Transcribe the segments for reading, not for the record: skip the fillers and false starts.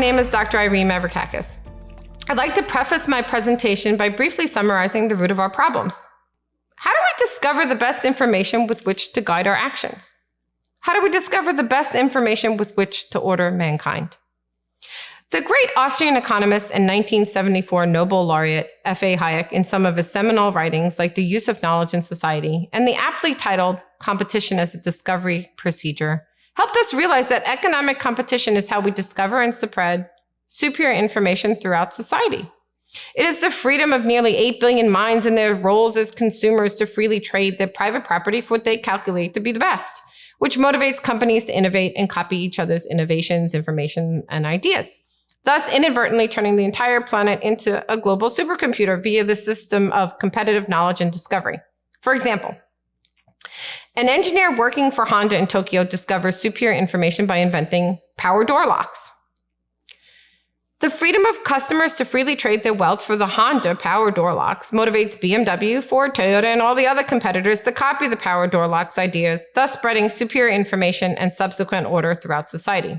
name is Dr. Irene Mavrakakis. I'd like to preface my presentation by briefly summarizing the root of our problems. How do we discover the best information with which to guide our actions? How do we discover the best information with which to order mankind? The great Austrian economist and 1974 Nobel laureate F.A. Hayek, in some of his seminal writings like The Use of Knowledge in Society and the aptly titled Competition as a Discovery Procedure, helped us realize that economic competition is how we discover and spread superior information throughout society. It is the freedom of nearly 8 billion minds in their roles as consumers to freely trade their private property for what they calculate to be the best, which motivates companies to innovate and copy each other's innovations, information, and ideas, thus inadvertently turning the entire planet into a global supercomputer via the system of competitive knowledge and discovery. For example, an engineer working for Honda in Tokyo discovers superior information by inventing power door locks. The freedom of customers to freely trade their wealth for the Honda power door locks motivates BMW, Ford, Toyota, and all the other competitors to copy the power door locks ideas, thus spreading superior information and subsequent order throughout society.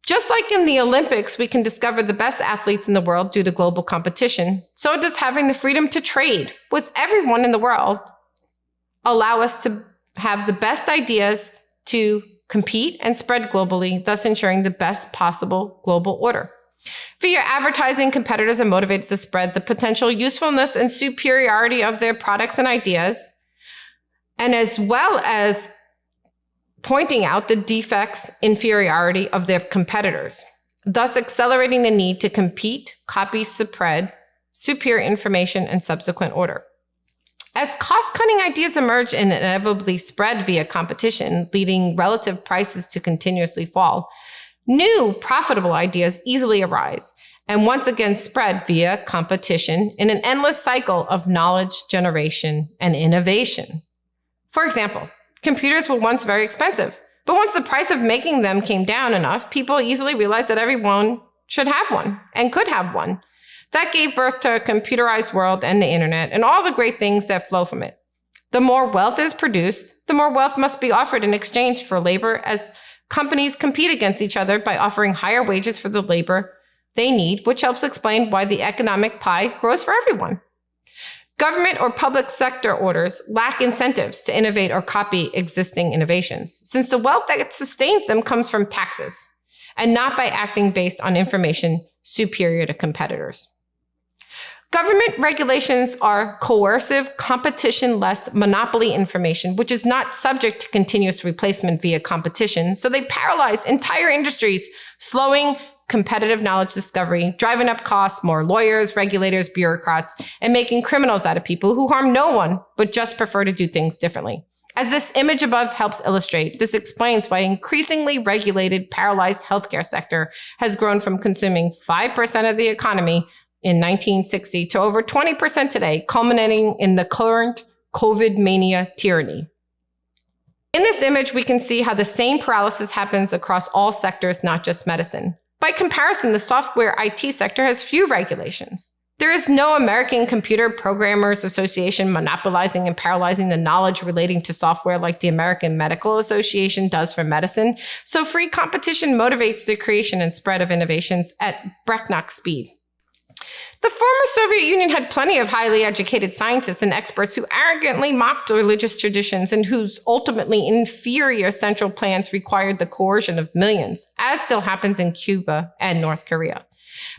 Just like in the Olympics, we can discover the best athletes in the world due to global competition, so does having the freedom to trade with everyone in the world allow us to have the best ideas to compete and spread globally, thus ensuring the best possible global order. Via advertising, competitors are motivated to spread the potential usefulness and superiority of their products and ideas, and as well as pointing out the defects, inferiority of their competitors, thus accelerating the need to compete, copy, spread superior information and subsequent order. As cost-cutting ideas emerge and inevitably spread via competition, leading relative prices to continuously fall, new profitable ideas easily arise and once again spread via competition in an endless cycle of knowledge generation and innovation. For example, computers were once very expensive, but once the price of making them came down enough, people easily realized that everyone should have one and could have one. That gave birth to a computerized world and the internet and all the great things that flow from it. The more wealth is produced, the more wealth must be offered in exchange for labor as companies compete against each other by offering higher wages for the labor they need, which helps explain why the economic pie grows for everyone. Government or public sector orders lack incentives to innovate or copy existing innovations, since the wealth that sustains them comes from taxes and not by acting based on information superior to competitors. Government regulations are coercive, competition-less monopoly information, which is not subject to continuous replacement via competition, so they paralyze entire industries, slowing competitive knowledge discovery, driving up costs, more lawyers, regulators, bureaucrats, and making criminals out of people who harm no one, but just prefer to do things differently. As this image above helps illustrate, this explains why increasingly regulated, paralyzed healthcare sector has grown from consuming 5% of the economy in 1960 to over 20% today, culminating in the current CovidMania tyranny. In this image, we can see how the same paralysis happens across all sectors, not just medicine. By comparison, the software IT sector has few regulations. There is no American Computer Programmers Association monopolizing and paralyzing the knowledge relating to software like the American Medical Association does for medicine, so free competition motivates the creation and spread of innovations at breakneck speed. The former Soviet Union had plenty of highly educated scientists and experts who arrogantly mocked religious traditions and whose ultimately inferior central plans required the coercion of millions, as still happens in Cuba and North Korea.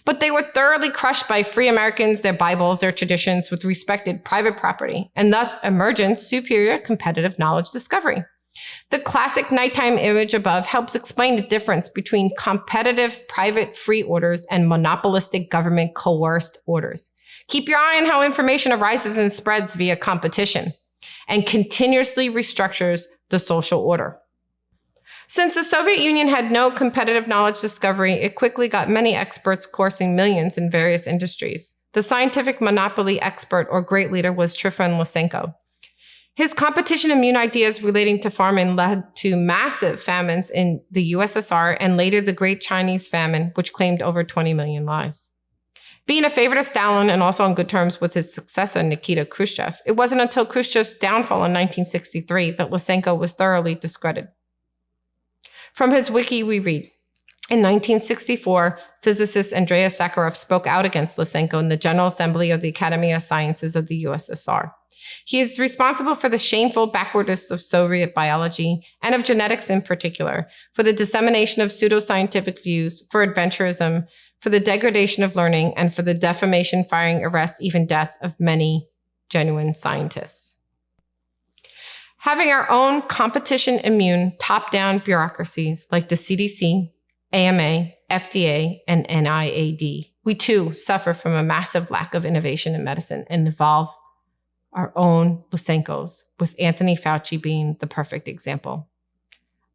But they were thoroughly crushed by free Americans, their Bibles, their traditions with respected private property, and thus emergent superior competitive knowledge discovery. The classic nighttime image above helps explain the difference between competitive private free orders and monopolistic government coerced orders. Keep your eye on how information arises and spreads via competition and continuously restructures the social order. Since the Soviet Union had no competitive knowledge discovery, it quickly got many experts coursing millions in various industries. The scientific monopoly expert or great leader was Trifon Lysenko. His competition-immune ideas relating to farming led to massive famines in the USSR and later the Great Chinese Famine, which claimed over 20 million lives. Being a favorite of Stalin and also on good terms with his successor, Nikita Khrushchev, it wasn't until Khrushchev's downfall in 1963 that Lysenko was thoroughly discredited. From his wiki, we read, In 1964, physicist Andrei Sakharov spoke out against Lysenko in the General Assembly of the Academy of Sciences of the USSR. He is responsible for the shameful backwardness of Soviet biology and of genetics in particular, for the dissemination of pseudoscientific views, for adventurism, for the degradation of learning, and for the defamation, firing, arrest, even death of many genuine scientists. Having our own competition-immune top-down bureaucracies like the CDC, AMA, FDA, and NIAID, we too suffer from a massive lack of innovation in medicine and evolve our own Lysenkos, with Anthony Fauci being the perfect example.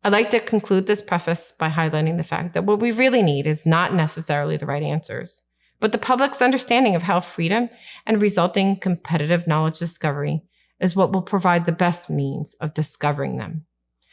I'd like to conclude this preface by highlighting the fact that what we really need is not necessarily the right answers, but the public's understanding of how freedom and resulting competitive knowledge discovery is what will provide the best means of discovering them.